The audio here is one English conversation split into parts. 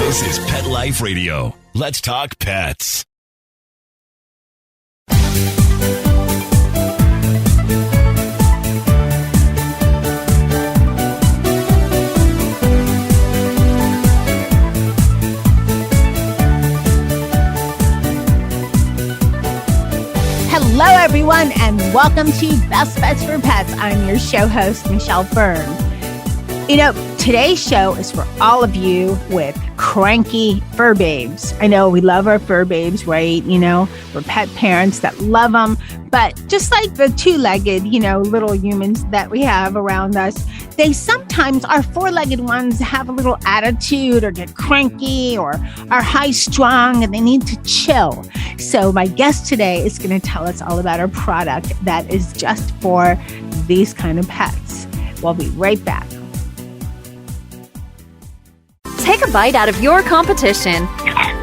This is Pet Life Radio. Let's talk pets. Hello, everyone, and welcome to Best Pets for Pets. I'm your show host, Michelle Fern. You know, today's show is for all of you with cranky fur babes. I know we love our fur babes, right? You know, we're pet parents that love them. But just like the two-legged, little humans that we have around us, they sometimes, our four-legged ones, have a little attitude or get cranky or are high-strung and they need to chill. So my guest today is going to tell us all about our product that is just for these kind of pets. We'll be right back. Take a bite out of your competition.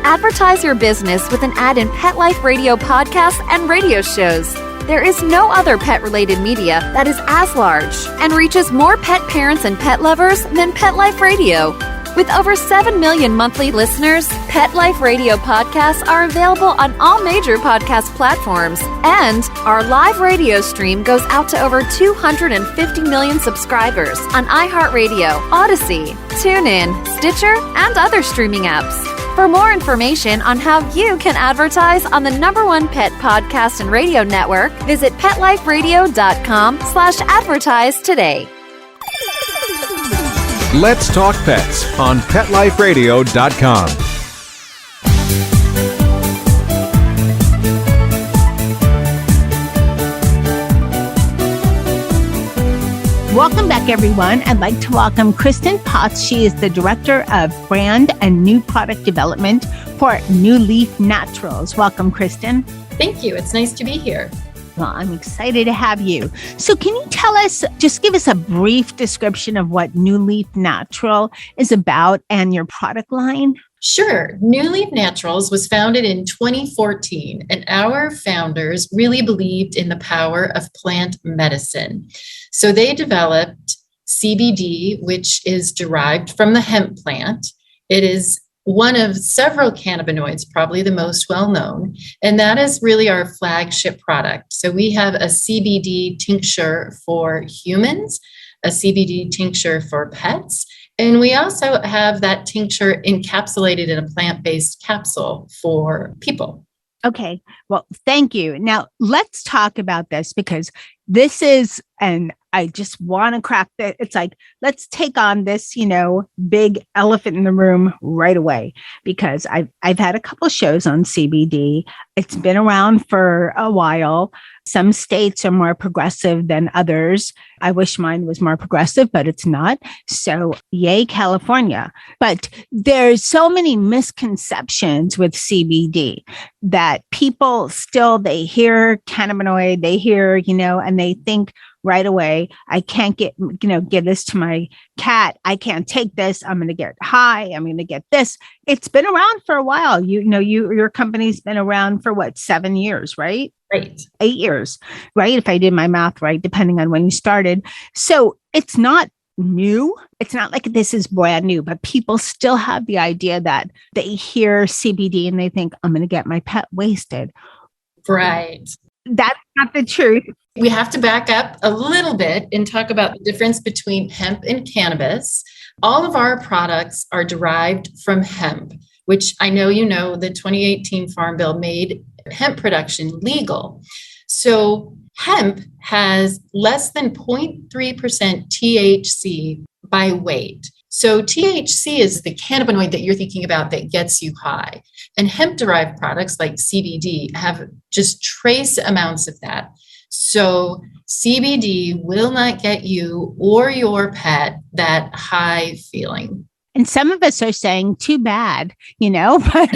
Advertise your business with an ad in Pet Life Radio podcasts and radio shows. There is no other pet-related media that is as large and reaches more pet parents and pet lovers than Pet Life Radio. With over 7 million monthly listeners, Pet Life Radio podcasts are available on all major podcast platforms, and our live radio stream goes out to over 250 million subscribers on iHeartRadio, Odyssey, TuneIn, Stitcher, and other streaming apps. For more information on how you can advertise on the #1 pet podcast and radio network, visit PetLifeRadio.com/advertise today. Let's Talk Pets on PetLifeRadio.com. Welcome back, everyone. I'd like to welcome Kristin Potts. She is the Director of Brand and New Product Development for NuLeaf Naturals. Welcome, Kristin. Thank you. It's nice to be here. Well, I'm excited to have you. So can you tell us, just give us a brief description of what NuLeaf Natural is about and your product line? Sure. NuLeaf Naturals was founded in 2014, and our founders really believed in the power of plant medicine. So they developed CBD, which is derived from the hemp plant. It is one of several cannabinoids, probably the most well-known, and that is really our flagship product. So we have a CBD tincture for humans, a CBD tincture for pets, and we also have that tincture encapsulated in a plant-based capsule for people. Okay, well, thank you. Now, let's talk about this because this is, and I just want to crack that. It's like, let's take on this, big elephant in the room right away, because I've had a couple shows on CBD. It's been around for a while. Some states are more progressive than others. I wish mine was more progressive, but it's not. So yay, California. But there's so many misconceptions with CBD that people still, they hear cannabinoid, they hear, and they think right away, I can't give this to my cat. I can't take this. I'm going to get high. I'm going to get this. It's been around for a while. Your company's been around for 7 years, right? Right. 8 years, right? If I did my math right, depending on when you started. So it's not new. It's not like this is brand new, but people still have the idea that they hear CBD and they think, I'm going to get my pet wasted. Right. That's not the truth. We have to back up a little bit and talk about the difference between hemp and cannabis. All of our products are derived from hemp, which I know the 2018 Farm Bill made hemp production legal. So hemp has less than 0.3% THC by weight. So THC is the cannabinoid that you're thinking about that gets you high. And hemp-derived products like CBD have just trace amounts of that. So CBD will not get you or your pet that high feeling. And some of us are saying too bad, but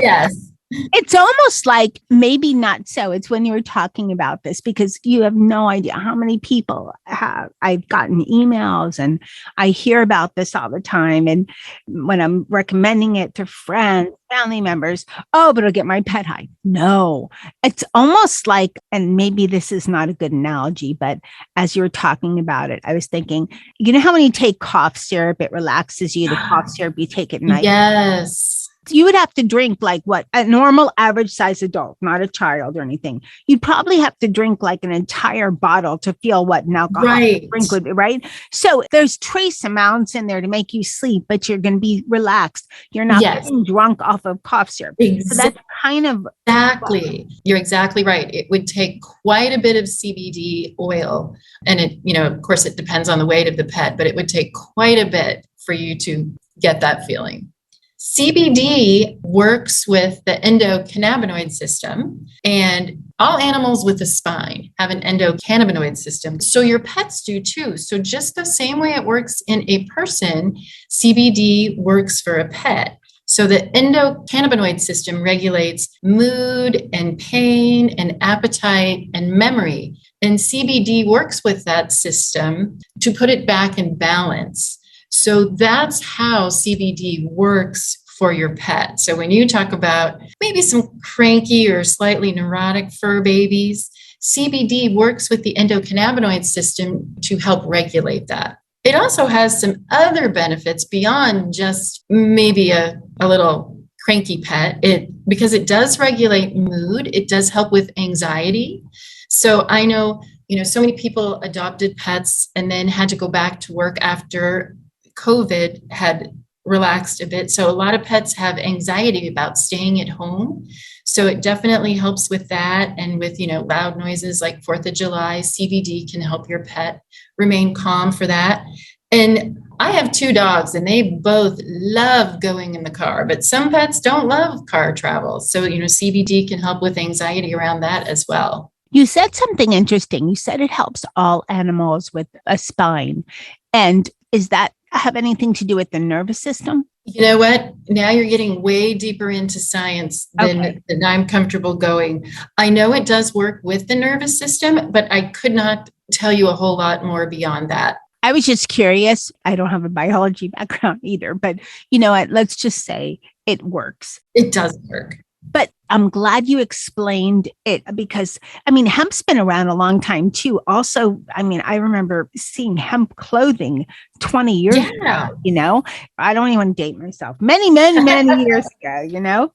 Yes. It's almost like maybe not so. It's when you were talking about this because you have no idea how many people I've gotten emails and I hear about this all the time. And when I'm recommending it to friends, family members, oh, but it'll get my pet high. No, it's almost like, and maybe this is not a good analogy, but as you were talking about it, I was thinking, you know how when you take cough syrup, it relaxes you, the cough syrup you take at night. Yes. You would have to drink like what a normal average size adult, not a child or anything. You'd probably have to drink like an entire bottle to feel what an alcoholic drink would be, right? So there's trace amounts in there to make you sleep, but you're going to be relaxed. You're not getting drunk off of cough syrup. So that's kind of exactly. You're exactly right. It would take quite a bit of CBD oil, and it, of course, it depends on the weight of the pet, but it would take quite a bit for you to get that feeling. CBD works with the endocannabinoid system, and all animals with a spine have an endocannabinoid system. So your pets do too. So just the same way it works in a person, CBD works for a pet. So the endocannabinoid system regulates mood and pain and appetite and memory. And CBD works with that system to put it back in balance. So that's how CBD works for your pet. So when you talk about maybe some cranky or slightly neurotic fur babies, CBD works with the endocannabinoid system to help regulate that. It also has some other benefits beyond just maybe a little cranky pet. Because it does regulate mood, it does help with anxiety. So I know, so many people adopted pets and then had to go back to work after COVID had relaxed a bit. So a lot of pets have anxiety about staying at home. So it definitely helps with that. And with, loud noises like 4th of July, CBD can help your pet remain calm for that. And I have 2 dogs and they both love going in the car, but some pets don't love car travel. So, CBD can help with anxiety around that as well. You said something interesting. You said it helps all animals with a spine. And is that have anything to do with the nervous system? You know what? Now you're getting way deeper into science than I'm comfortable going. I know it does work with the nervous system, but I could not tell you a whole lot more beyond that. I was just curious. I don't have a biology background either, but you know what? Let's just say it works. It does work. But I'm glad you explained it because, hemp's been around a long time too. Also, I remember seeing hemp clothing 20 years ago, I don't even date myself. Many, many, many years ago,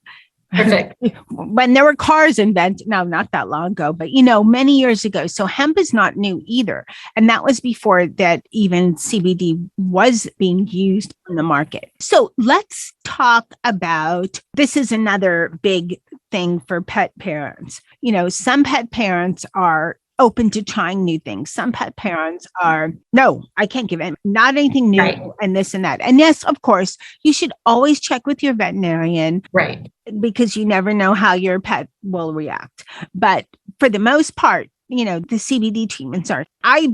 Perfect. When there were cars invented, no, not that long ago, but, many years ago. So hemp is not new either. And that was before that even CBD was being used on the market. So let's talk about, this is another big thing for pet parents. Some pet parents are open to trying new things. Some pet parents are, no, I can't give it, not anything new and this and that. And yes, of course, you should always check with your veterinarian. Right. Because you never know how your pet will react. But for the most part, the CBD treatments are, I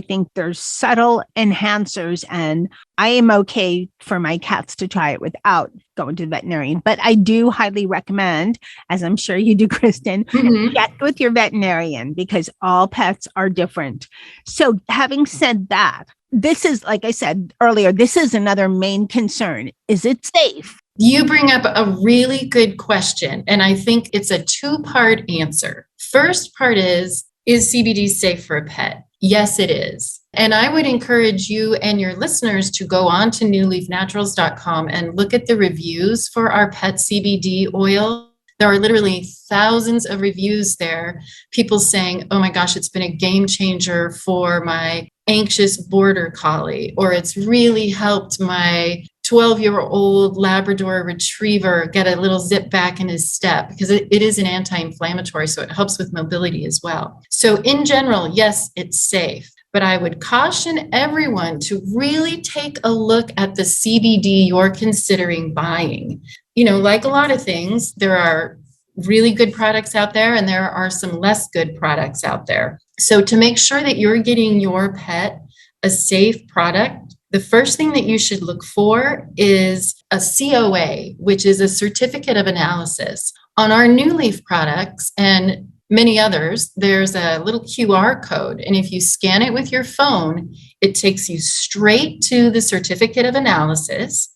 think they're subtle enhancers, and I am okay for my cats to try it without going to the veterinarian. But I do highly recommend, as I'm sure you do, Kristin, check with your veterinarian because all pets are different. So having said that, this is, like I said earlier, this is another main concern. Is it safe? You bring up a really good question, and I think it's a 2-part answer. First part is CBD safe for a pet? Yes, it is. And I would encourage you and your listeners to go on to NuLeafNaturals.com and look at the reviews for our pet CBD oil. There are literally thousands of reviews there. People saying, oh my gosh, it's been a game changer for my anxious border collie, or it's really helped my 12-year-old Labrador retriever get a little zip back in his step, because it is an anti-inflammatory, so it helps with mobility as well. So in general, yes, it's safe. But I would caution everyone to really take a look at the CBD you're considering buying. Like a lot of things, there are really good products out there and there are some less good products out there. So to make sure that you're getting your pet a safe product, the first thing that you should look for is a COA, which is a certificate of analysis. On our NuLeaf products and many others, there's a little QR code. And if you scan it with your phone, it takes you straight to the certificate of analysis.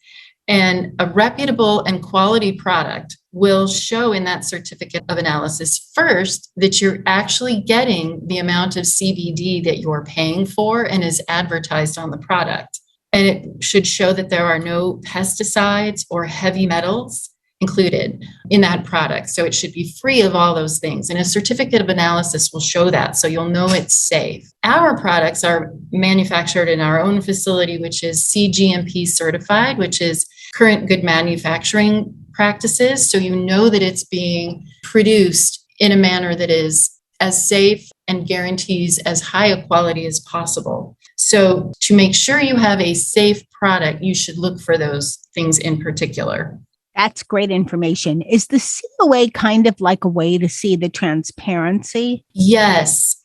And a reputable and quality product will show in that certificate of analysis first that you're actually getting the amount of CBD that you're paying for and is advertised on the product. And it should show that there are no pesticides or heavy metals included in that product. So it should be free of all those things. And a certificate of analysis will show that, so you'll know it's safe. Our products are manufactured in our own facility, which is CGMP certified, which is current good manufacturing practices. So you know that it's being produced in a manner that is as safe and guarantees as high a quality as possible. So to make sure you have a safe product, you should look for those things in particular. That's great information. Is the COA kind of like a way to see the transparency? Yes.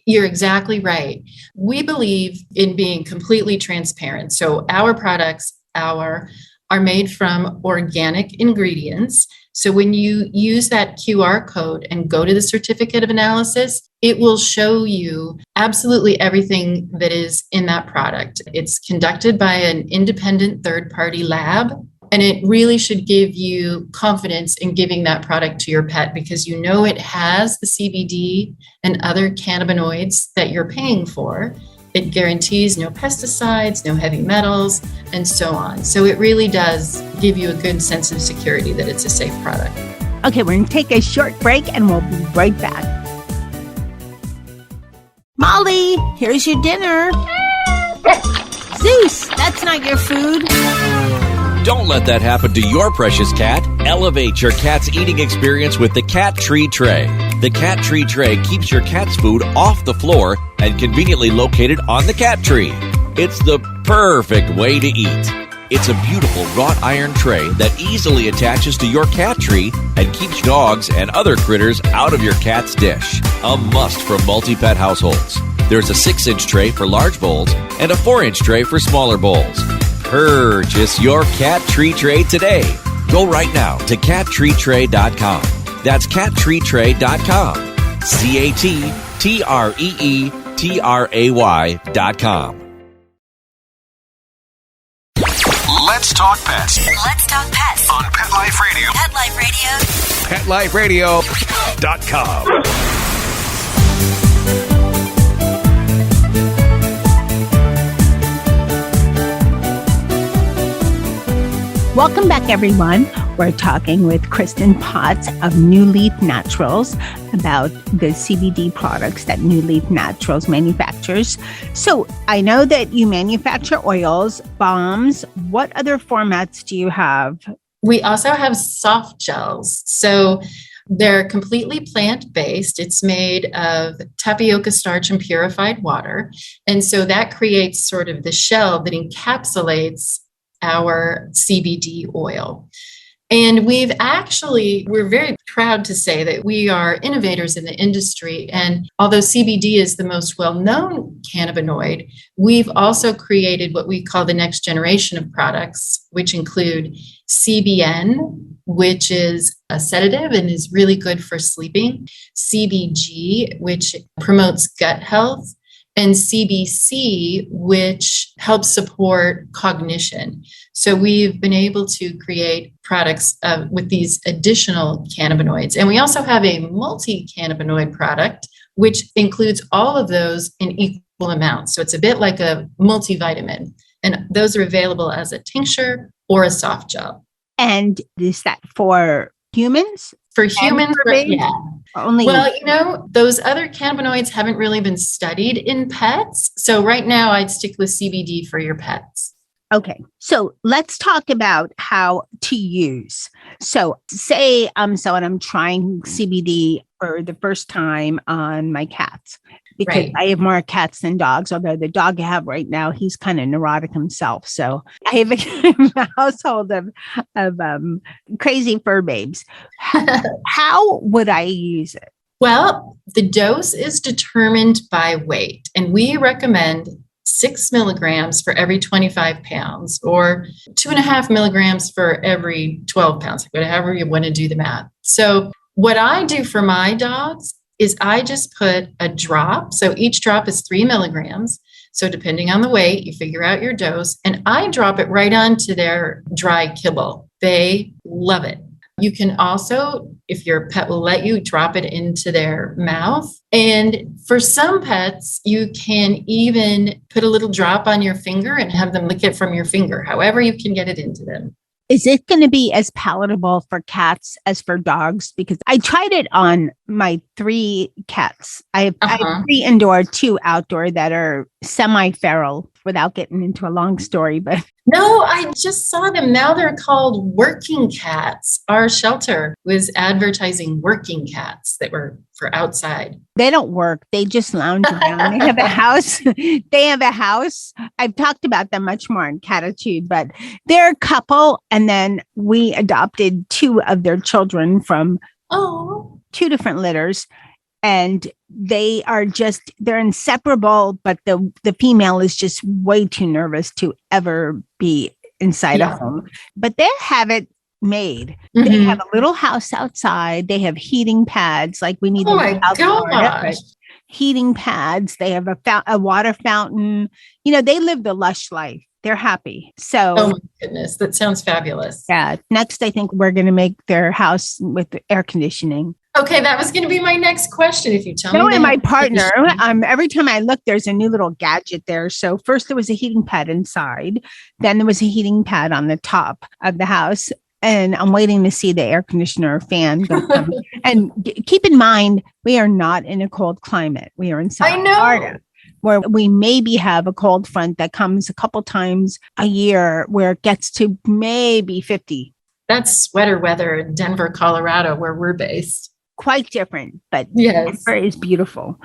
You're exactly right. We believe in being completely transparent. So our products are made from organic ingredients. So when you use that QR code and go to the certificate of analysis, it will show you absolutely everything that is in that product. It's conducted by an independent third-party lab. And it really should give you confidence in giving that product to your pet because you know it has the CBD and other cannabinoids that you're paying for. It guarantees no pesticides, no heavy metals, and so on. So it really does give you a good sense of security that it's a safe product. Okay, we're going to take a short break and we'll be right back. Molly, here's your dinner. Zeus, that's not your food. Don't let that happen to your precious cat. Elevate your cat's eating experience with the Cat Tree Tray. The Cat Tree Tray keeps your cat's food off the floor and conveniently located on the cat tree. It's the perfect way to eat. It's a beautiful wrought iron tray that easily attaches to your cat tree and keeps dogs and other critters out of your cat's dish. A must for multi-pet households. There's a 6-inch tray for large bowls and a 4-inch tray for smaller bowls. Purchase your Cat Tree Tray today. Go right now to cattreetray.com. That's cattreetray.com. cattreetray.com. Let's talk pets. Let's talk pets On Pet Life Radio. Pet Life Radio. PetLifeRadio.com. Welcome back, everyone. We're talking with Kristin Potts of NuLeaf Naturals about the CBD products that NuLeaf Naturals manufactures. So I know that you manufacture oils, balms. What other formats do you have? We also have soft gels. So they're completely plant-based. It's made of tapioca starch and purified water. And so that creates sort of the shell that encapsulates our CBD oil. And we're very proud to say that we are innovators in the industry. And although CBD is the most well-known cannabinoid, we've also created what we call the next generation of products, which include CBN, which is a sedative and is really good for sleeping, CBG, which promotes gut health, and CBC, which helps support cognition. So we've been able to create products with these additional cannabinoids. And we also have a multi-cannabinoid product, which includes all of those in equal amounts. So it's a bit like a multivitamin. And those are available as a tincture or a soft gel. And is that for humans? For humans, yeah. Only. Well, those other cannabinoids haven't really been studied in pets. So right now I'd stick with CBD for your pets. Okay. So let's talk about how to use. So say I'm trying CBD for the first time on my cats because Right. I have more cats than dogs, although the dog I have right now, he's kind of neurotic himself. So I have a household of crazy fur babes. How would I use it? Well, the dose is determined by weight, and we recommend 6 milligrams for every 25 pounds or 2.5 milligrams for every 12 pounds, whatever you want to do the math. So what I do for my dogs is I just put a drop. So each drop is 3 milligrams. So depending on the weight, you figure out your dose, and I drop it right onto their dry kibble. They love it. You can also, if your pet will let you, drop it into their mouth. And for some pets, you can even put a little drop on your finger and have them lick it from your finger, however you can get it into them. Is it going to be as palatable for cats as for dogs? Because I tried it on my 3 cats. I have 3 indoor, 2 outdoor that are semi-feral, without getting into a long story. But no, I just saw them. Now they're called working cats. Our shelter was advertising working cats that were for outside. They don't work. They just lounge around. They have a house. They have a house. I've talked about them much more in Catitude, but they're a couple. And then we adopted 2 of their children from 2 different litters. And they're inseparable, but the female is just way too nervous to ever be inside a home. But they have it made. Mm-hmm. They have a little house outside. They have heating pads. Like we need heating pads. They have a water fountain. They live the lush life. They're happy. So, oh my goodness, that sounds fabulous. Yeah. Next, I think we're going to make their house with air conditioning. Okay, that was going to be my next question. If you tell me. No, and my partner, every time I look, there's a new little gadget there. So first there was a heating pad inside. Then there was a heating pad on the top of the house. And I'm waiting to see the air conditioner fan go come. And keep in mind, we are not in a cold climate. We are in South Florida, where we maybe have a cold front that comes a couple times a year where it gets to maybe 50. That's sweater weather in Denver, Colorado, where we're based. Quite different, but yes, Denver is beautiful.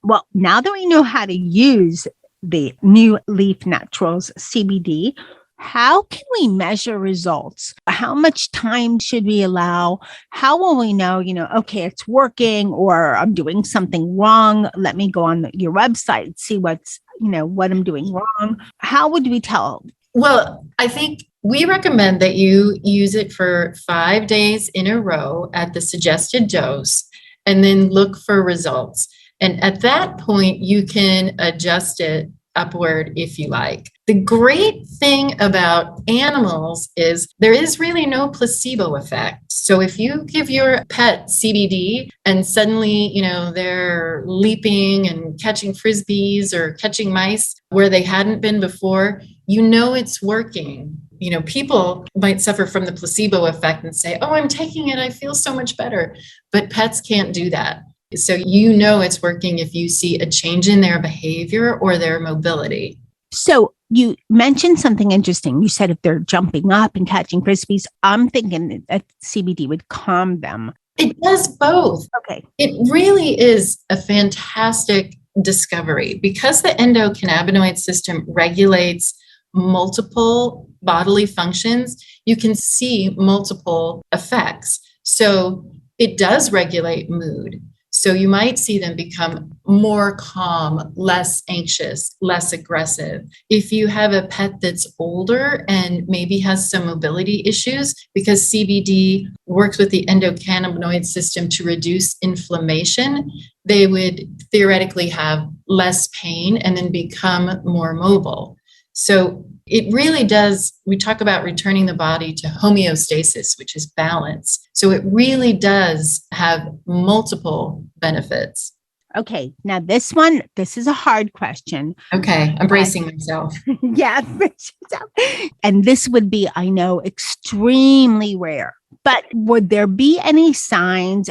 Well, now that we know how to use the NuLeaf Naturals CBD, how can we measure results? How much time should we allow? How will we know, okay, it's working or I'm doing something wrong? Let me go on your website, see what I'm doing wrong. How would we tell? Well, I think we recommend that you use it for 5 days in a row at the suggested dose and then look for results. And at that point, you can adjust it upward if you like. The great thing about animals is there is really no placebo effect. So if you give your pet CBD and suddenly, they're leaping and catching frisbees or catching mice where they hadn't been before, it's working. People might suffer from the placebo effect and say, oh, I'm taking it, I feel so much better. But pets can't do that. So it's working if you see a change in their behavior or their mobility. So you mentioned something interesting. You said if they're jumping up and catching frisbees, I'm thinking that CBD would calm them. It does both. Okay. It really is a fantastic discovery because the endocannabinoid system regulates multiple bodily functions. You can see multiple effects. So it does regulate mood. So you might see them become more calm, less anxious, less aggressive. If you have a pet that's older and maybe has some mobility issues, because CBD works with the endocannabinoid system to reduce inflammation, they would theoretically have less pain and then become more mobile. So it really does, we talk about returning the body to homeostasis, which is balance. So it really does have multiple benefits. Okay. Now this is a hard question. Okay. I'm bracing myself. Yeah. And this would be, I know, extremely rare, but would there be any signs?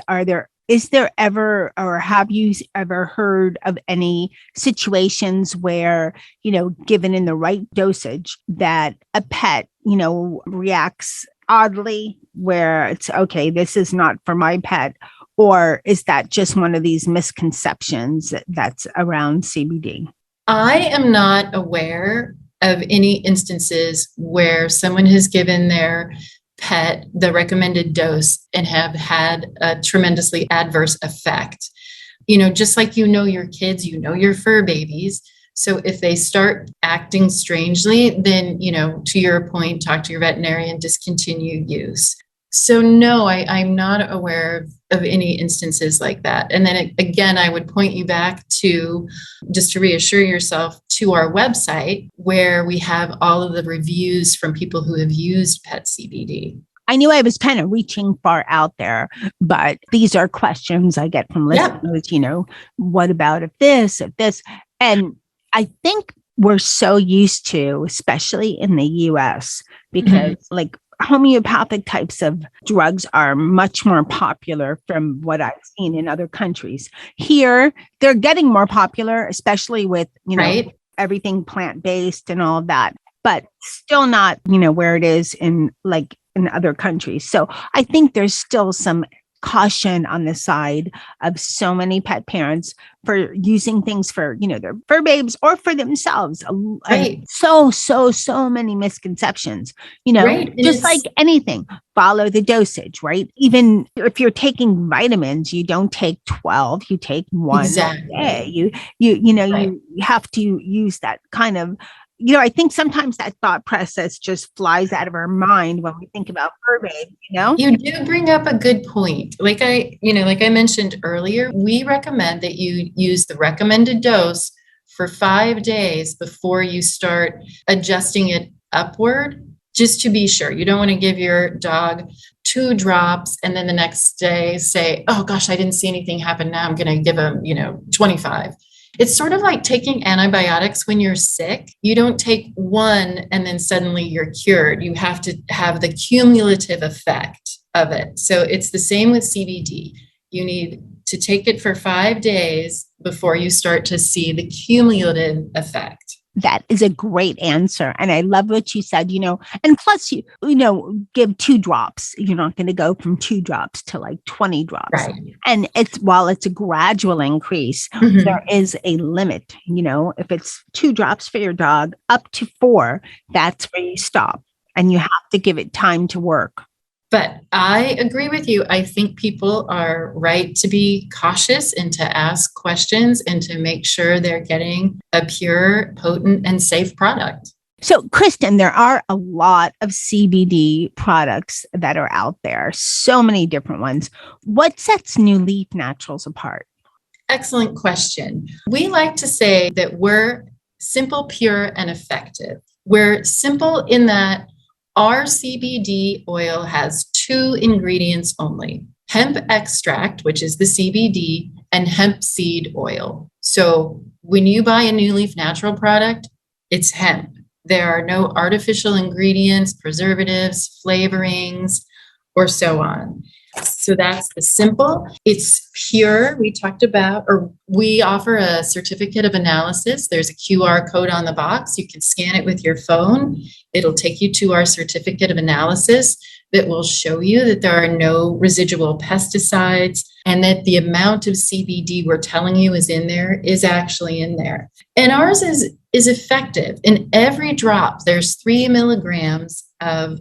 Is there ever, or have you ever heard of any situations where, given in the right dosage, that a pet, reacts oddly, where it's, okay, this is not for my pet? Or is that just one of these misconceptions that's around CBD? I am not aware of any instances where someone has given their pet the recommended dose and have had a tremendously adverse effect. Just like your kids, your fur babies. So if they start acting strangely, then, to your point, talk to your veterinarian, discontinue use. So no, I'm not aware of any instances like that. And then again, I would point you back to, just to reassure yourself, to our website where we have all of the reviews from people who have used pet CBD. I knew I was kind of reaching far out there, but these are questions I get from listeners, what about if this? And I think we're so used to, especially in the US, because like homeopathic types of drugs are much more popular from what I've seen in other countries. Here, they're getting more popular, especially with, everything plant-based and all of that, but still not, where it is in other countries. So I think there's still some caution on the side of so many pet parents for using things for, their fur babes or for themselves. Right. So many misconceptions, just like anything, follow the dosage, right? Even if you're taking vitamins, you don't take 12, you take one a day. You have to use that kind of, I think sometimes that thought process just flies out of our mind when we think about fur babe, You do bring up a good point. Like I mentioned earlier, we recommend that you use the recommended dose for 5 days before you start adjusting it upward, just to be sure. You don't want to give your dog 2 drops and then the next day say, oh gosh, I didn't see anything happen. Now I'm going to give him, 25. It's sort of like taking antibiotics when you're sick. You don't take one and then suddenly you're cured. You have to have the cumulative effect of it. So it's the same with CBD. You need to take it for 5 days before you start to see the cumulative effect. That is a great answer. And I love what you said, and plus you give 2 drops. You're not going to go from 2 drops to like 20 drops. Right. And while it's a gradual increase, there is a limit, if it's 2 drops for your dog up to 4, that's where you stop and you have to give it time to work. But I agree with you. I think people are right to be cautious and to ask questions and to make sure they're getting a pure, potent, and safe product. So, Kristin, there are a lot of CBD products that are out there, so many different ones. What sets NuLeaf Naturals apart? Excellent question. We like to say that we're simple, pure, and effective. We're simple in that our CBD oil has 2 ingredients only: hemp extract, which is the CBD, and hemp seed oil. So when you buy a NuLeaf Natural product, it's hemp. There are no artificial ingredients, preservatives, flavorings, or so on. So that's the simple. It's pure. We talked about, or we offer a certificate of analysis. There's a QR code on the box. You can scan it with your phone. It'll take you to our certificate of analysis that will show you that there are no residual pesticides and that the amount of CBD we're telling you is in there is actually in there. And ours is effective. In every drop, there's 3 milligrams of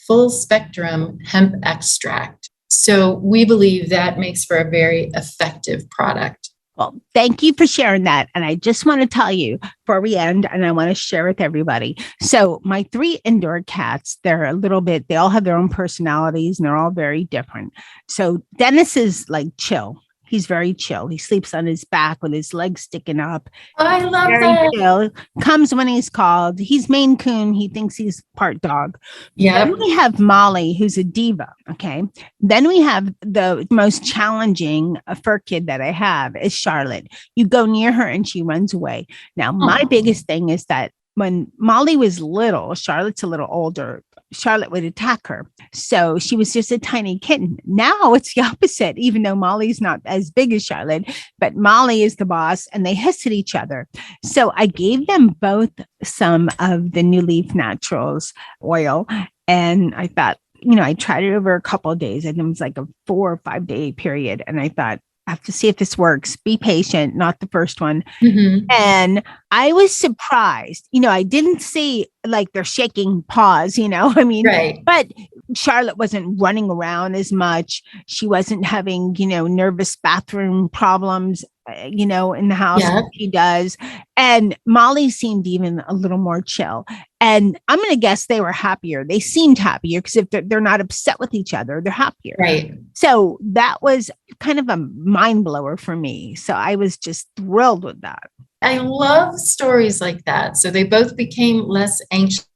full spectrum hemp extract. So we believe that makes for a very effective product. Well, thank you for sharing that. And I just want to tell you before we end, and I want to share with everybody. So my 3 indoor cats, they all have their own personalities and they're all very different. So Dennis is like chill. He's very chill. He sleeps on his back with his legs sticking up. Oh, I love very that. Chill. Comes when he's called. He's Maine Coon. He thinks he's part dog. Yeah. Then we have Molly, who's a diva. Okay. Then we have the most challenging fur kid that I have is Charlotte. You go near her and she runs away. Now, my biggest thing is that when Molly was little, Charlotte's a little older, Charlotte would attack her. So she was just a tiny kitten. Now it's the opposite, even though Molly's not as big as Charlotte, but Molly is the boss and they hiss at each other. So I gave them both some of the NuLeaf Naturals oil. And I thought, I tried it over a couple of days and it was like a 4 or 5 day period. And I thought, I have to see if this works. Be patient, not the first one. And I was surprised. I didn't see like they're shaking paws, Right. But Charlotte wasn't running around as much. She wasn't having, nervous bathroom problems. in the house. Yeah. She does. And Molly seemed even a little more chill. And I'm going to guess they were happier. They seemed happier because if they're not upset with each other, they're happier. Right. So that was kind of a mind blower for me. So I was just thrilled with that. I love stories like that. So they both became less anxious.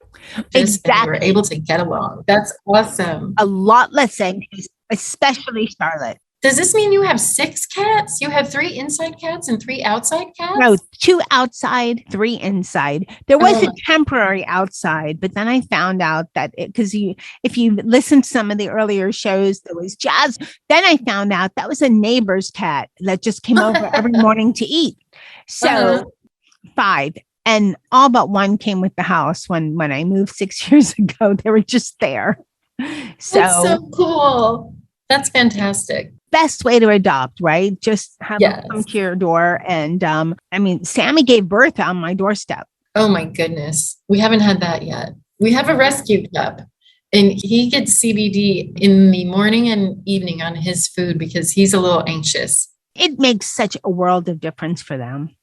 Exactly. And they were able to get along. That's awesome. A lot less anxious, especially Charlotte. Does this mean you have 6 cats? You have 3 inside cats and 3 outside cats? No, 2 outside, 3 inside. There was a temporary outside, but then I found out that because if you listen to some of the earlier shows, there was Jazz. Then I found out that was a neighbor's cat that just came over every morning to eat. So 5. And all but 1 came with the house when I moved 6 years ago. They were just there. So that's so cool. That's fantastic. Best way to adopt, right? Just have them come to your door. And Sammy gave birth on my doorstep. Oh my goodness. We haven't had that yet. We have a rescue pup and he gets CBD in the morning and evening on his food because he's a little anxious. It makes such a world of difference for them.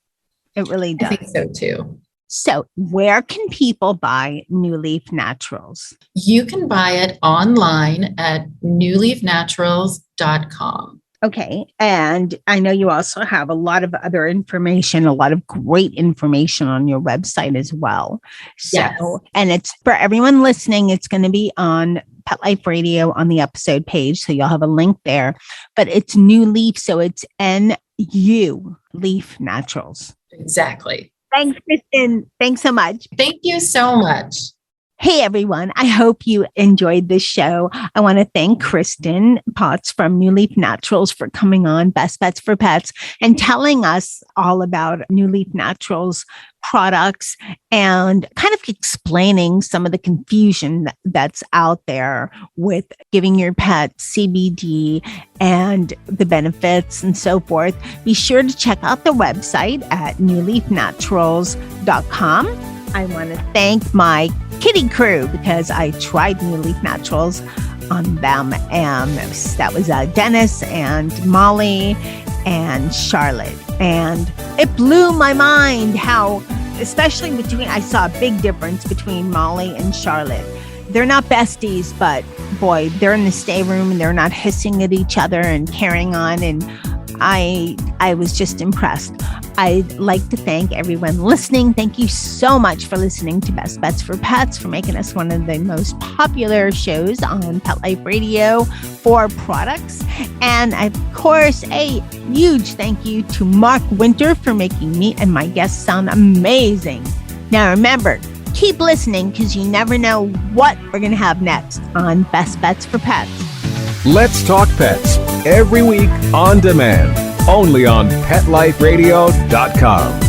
It really does. I think so too. So where can people buy NuLeaf Naturals? You can buy it online at NuLeafNaturals.com. Okay. And I know you also have a lot of other information, a lot of great information on your website as well. So, yes. And it's for everyone listening, it's going to be on Pet Life Radio on the episode page. So you'll have a link there, but it's NuLeaf. So it's NU Leaf Naturals. Exactly. Thanks, Kristin. Thanks so much. Thank you so much. Hey, everyone. I hope you enjoyed this show. I want to thank Kristin Potts from NuLeaf Naturals for coming on Best Bets for Pets and telling us all about NuLeaf Naturals products and kind of explaining some of the confusion that's out there with giving your pet CBD and the benefits and so forth. Be sure to check out the website at NuLeafNaturals.com. I want to thank my kitty crew because I tried NuLeaf Naturals on them. And that was Dennis and Molly and Charlotte. And it blew my mind how, especially I saw a big difference between Molly and Charlotte. They're not besties, but boy, they're in the stay room and they're not hissing at each other and carrying on. And I was just impressed. I'd like to thank everyone listening. Thank you so much for listening to Best Bets for Pets, for making us one of the most popular shows on Pet Life Radio for products. And of course, a huge thank you to Mark Winter for making me and my guests sound amazing. Now remember, keep listening because you never know what we're going to have next on Best Bets for Pets. Let's Talk Pets, every week on demand, only on PetLifeRadio.com.